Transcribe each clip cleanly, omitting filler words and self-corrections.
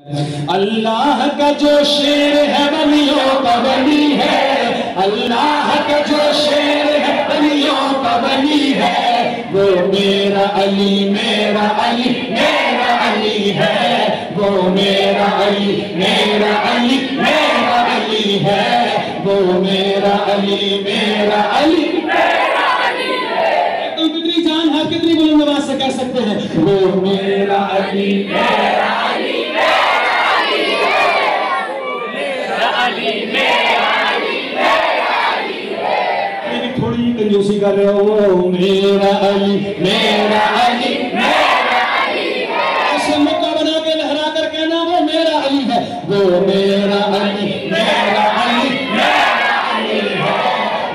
اللہ کا جو شیر ہے ولیوں کا ولی ہے، اللہ کا جو شیر ہے ولیوں کا ولی ہے، وہ میرا علی میرا علی میرا علی ہے، وہ میرا علی میرا علی میرا علی ہے، وہ میرا علی میرا علی میرا علی ہے۔ تم کتنی جان ہے، کتنی بلند آواز سے کہہ سکتے ہیں وہ میرا علی میرا علی تھوڑی کنجوسی کر رہے ہو، وہ میرا علی میرا علی میرا علی ہے، ایسے مکہ بنا کے لہرا کر کہنا وہ میرا علی ہے، وہ میرا علی میرا علی میرا علی ہے،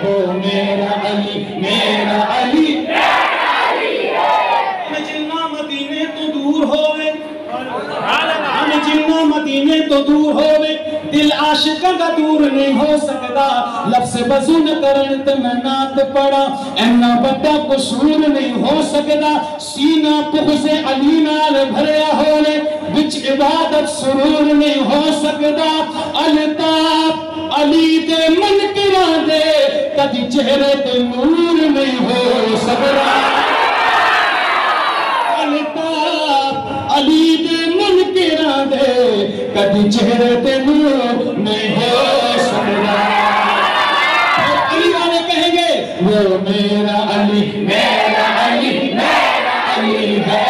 وہ میرا علی میرا علی میرا علی ہے۔ ہم جنہ مدینے تو دور ہوئے، ہم جنہ مدینے تو دور ہوئے، دل عاشقہ کا دور نہیں ہو سکتا، لفظ بزن کرن تے میں نات پڑا، اینا بڑا قصور نہیں ہو سکتا، سینہ بغض علی نال بھریا ہوئے، بچ عبادت سرور نہیں ہو سکتا، الطاف علی دے منکران دے کدی چہرے تے نور نہیں ہو سکتا، الطاف علی دے منکران دے کدی چہرے تے نور نہیں ہو سکتا۔ علی والے کہیں گے وہ میرا علی میرا علی میرا علی ہے،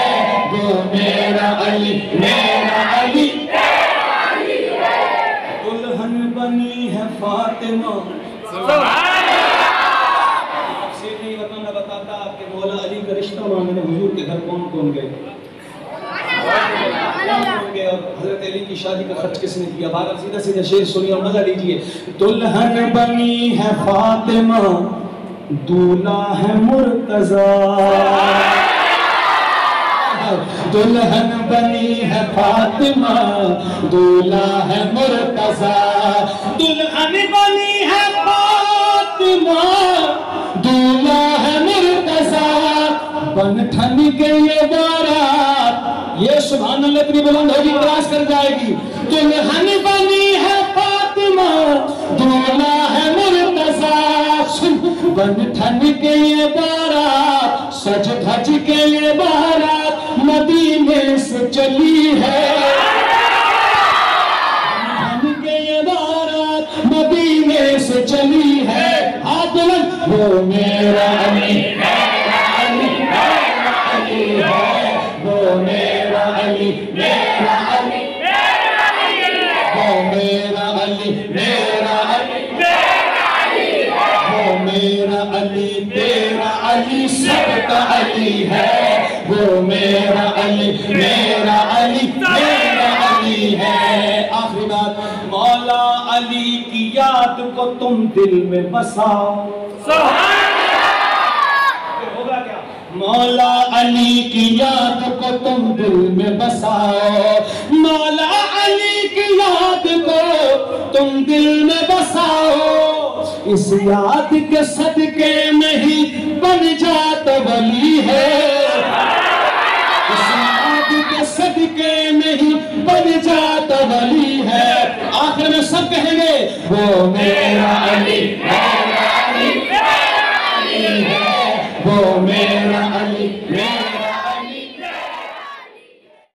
وہ میرا علی میرا علی میرا علی ہے۔ دلہن بنی ہے فاطمہ، تفسیر نہیں ورنہ میں بتاتا آپ کہ مولا علی کا رشتہ مانگنے حضور کے گھر کون کون گئے، اور حضرت علی کی شادی کا خرچ کس نے کیا؟ بھارت سیدھا سیدھا شعر سنیے اور مزہ لیجئے۔ دلہن بنی ہے فاطمہ، دولہا ہے مرتضیٰ، دلہن بنی ہے فاطمہ، دولہا ہے مرتضیٰ، دلہن بنی ہے فاطمہ، دولہا ہے مرتضیٰ، بن ٹھن کے یہ بارات، یہ سبحان اللہ اتنی بلند ہوگی کراس کر جائے گی، دلہن بنی ہے فاطمہ، دولہا ہے مرتضیٰ، سن بن ٹھن کے یہ بارات، سج دھج کے یہ بارات مدینے سے چلی ہے، بن ٹھن کے یہ بارات مدینے سے چلی ہے، ہاتھ بلند وہ میرا علی میرا علی میرا علی ہے، وہ میرا علی میرا علی میرا علی ہے، وہ میرا علی میرا علی میرا علی ہے، وہ میرا علی تیرا علی سب کا علی ہے، وہ میرا علی میرا علی میرا علی ہے۔ آخری بات، مولا علی کی یاد کو تم دل میں بساؤ، ہوگا کیا؟ مولا علی کی یاد کو تم دل میں بساؤ، مولا علی کی یاد کو تم دل میں بساؤ، اس یاد کے صدقے میں ہی بن جاتا ولی ہے، اس یاد کے صدقے میں ہی بن جاتا ولی ہے۔ آخر میں سب کہیں گے وہ میرا علی